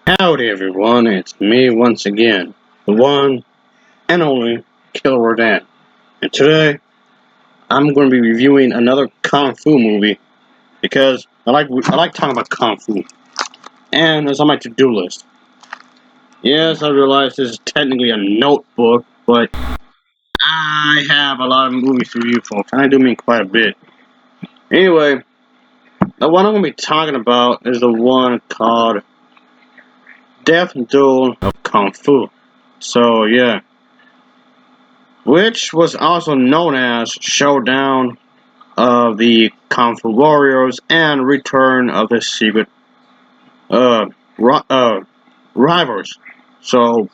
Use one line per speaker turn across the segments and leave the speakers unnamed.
Howdy everyone, it's me once again, the one and only Killer Dan. And today, I'm going to be reviewing another Kung Fu movie because I like talking about Kung Fu. And it's on my to-do list. Yes, I realize this is technically a notebook, but I have a lot of movies to review, folks, and I do mean quite a bit. Anyway, the one I'm going to be talking about is the one called Death Duel of Kung Fu. So, yeah. Which was also known as Showdown of the Kung Fu Warriors and Return of the Secret uh, Rivals. So,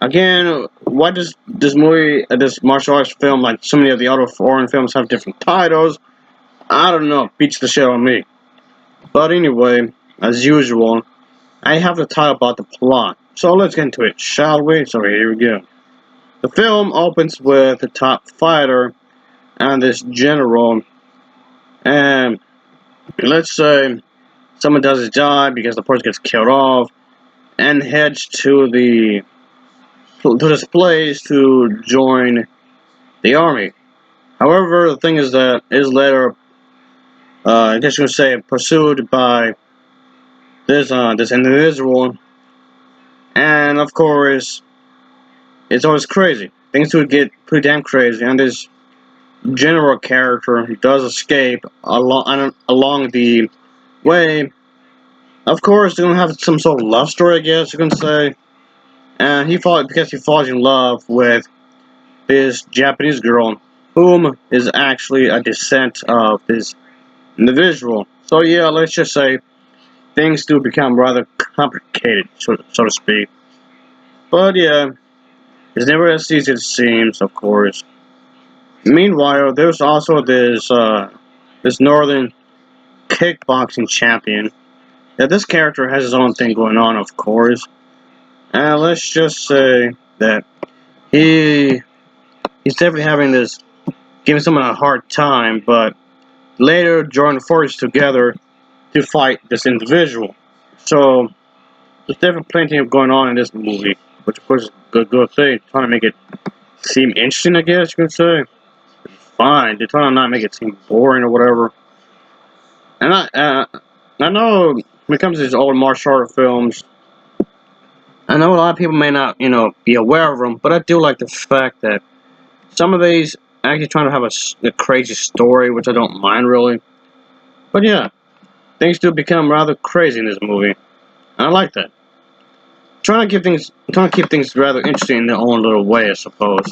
again, why does this movie, this martial arts film, like so many of the other foreign films, have different titles? I don't know, beats the shit on me. But anyway, as usual, I have to talk about the plot. So let's get into it, shall we? So here we go. The film opens with the top fighter and this general, and let's say someone does his job because the person gets killed off and heads to this place to join the army. However, the thing is that is later, I guess you could say, pursued by this individual, and of course, it's always crazy. Things would get pretty damn crazy, and this general character does escape along the way. Of course, they're gonna have some sort of love story, I guess you can say. And he falls in love with this Japanese girl, whom is actually a descent of this individual. So yeah, let's just say things do become rather complicated, so to speak. But yeah, it's never as easy as it seems, of course. Meanwhile, there's also this northern kickboxing champion. That this character has his own thing going on, of course. And let's just say that he he's definitely having this giving someone a hard time, but later join forces together to fight this individual. So there's definitely plenty of going on in this movie, which of course is a good thing. Trying to make it seem interesting, I guess you can say. Fine, they're trying to not make it seem boring or whatever. And I know when it comes to these old martial art films, I know a lot of people may not, be aware of them, but I do like the fact that some of these actually trying to have a crazy story, which I don't mind really. But yeah, things do become rather crazy in this movie. And I like that. Trying to keep things rather interesting in their own little way, I suppose.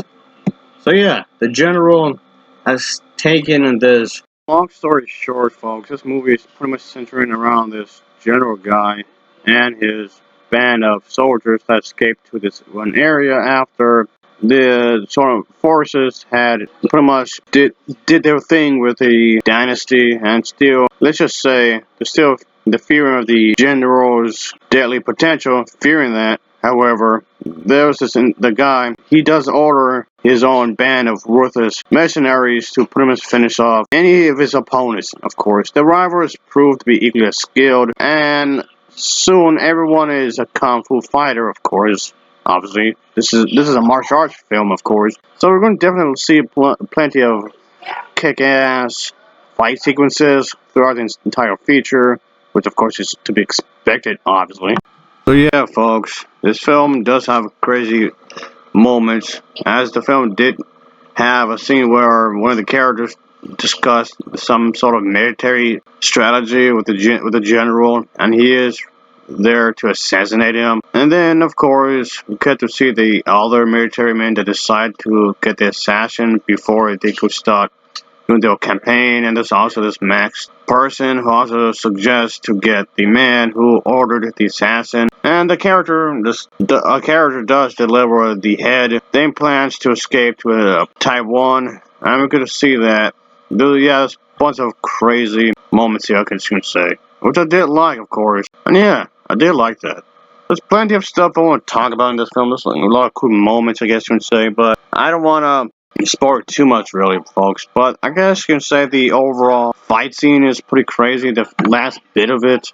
So yeah, the general has taken this. Long story short, folks, this movie is pretty much centering around this general guy and his band of soldiers that escaped to this one area after the sort of forces had pretty much did their thing with the dynasty, and still, let's just say, they're still the fear of the general's deadly potential, fearing that. However, there's the guy, he does order his own band of ruthless mercenaries to pretty much finish off any of his opponents, of course. The rivals proved to be equally as skilled, and soon everyone is a kung fu fighter, of course. Obviously, this is a martial arts film, of course. So we're going to definitely see plenty of kick-ass fight sequences throughout the entire feature, which of course is to be expected, obviously. So yeah, folks, this film does have crazy moments, as the film did have a scene where one of the characters discussed some sort of military strategy with the general, and he is there to assassinate him. And then, of course, we get to see the other military men that decide to get the assassin before they could start doing their campaign. And there's also this Max person who also suggests to get the man who ordered the assassin. And a character does deliver the head, then plans to escape to Taiwan. I'm going to see that. Yeah, there's a bunch of crazy moments here, I can say. Which I did like, of course. And yeah, I did like that. There's plenty of stuff I want to talk about in this film. There's like a lot of cool moments, I guess you can say. But I don't want to spoil too much, really, folks. But I guess you can say the overall fight scene is pretty crazy. The last bit of it.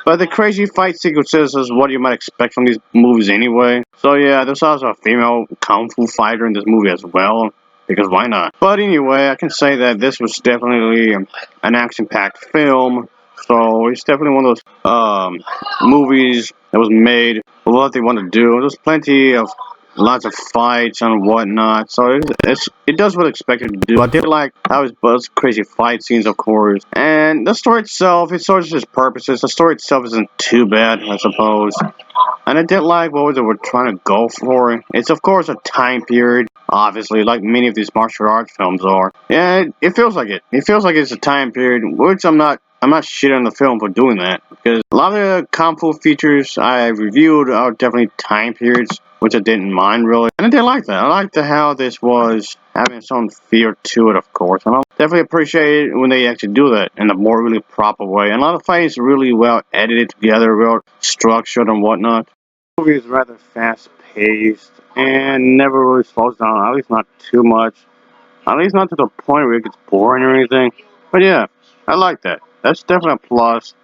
But the crazy fight sequences is what you might expect from these movies anyway. So yeah, there's also a female kung fu fighter in this movie as well, because why not? But anyway, I can say that this was definitely an action-packed film. So it's definitely one of those movies that was made with what they want to do. There's plenty of lots of fights and whatnot. So it does what it's expected to do. I did like how it was crazy fight scenes, of course. And the story itself, it serves its purposes. The story itself isn't too bad, I suppose. And I did like what they were trying to go for. It's of course a time period, obviously, like many of these martial arts films are. Yeah, it feels like it. It feels like it's a time period, which I'm not shitting on the film for doing that, because a lot of the kung fu features I reviewed are definitely time periods, which I didn't mind really. And I did like that. I liked how this was having its own feel to it, of course. And I definitely appreciate it when they actually do that in a more really proper way. And a lot of fights really well edited together, well structured and whatnot. The movie is rather fast paced and never really slows down, at least not too much. At least not to the point where it gets boring or anything. But yeah, I like that. That's definitely a plus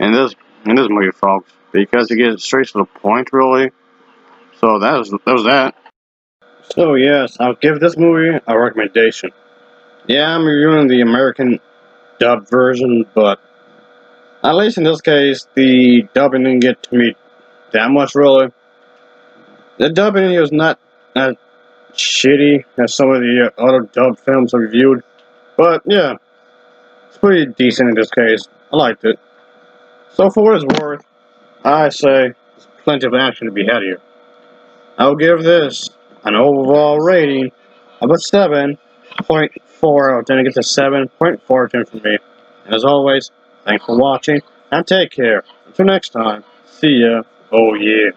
in this movie, folks, because it gets straight to the point, really. So that was that. So yes, I'll give this movie a recommendation. Yeah, I'm reviewing the American dub version, but at least in this case, the dubbing didn't get to me that much, really. The dubbing was not as shitty as some of the other dub films I reviewed, but yeah, it's pretty decent in this case. I liked it. So for what it's worth, I say there's plenty of action to be had here. I'll give this an overall rating of a 7.4 out of 10. It gets a 7.4 out of 10 from me. And as always, thanks for watching, and take care. Until next time, see ya. Oh yeah.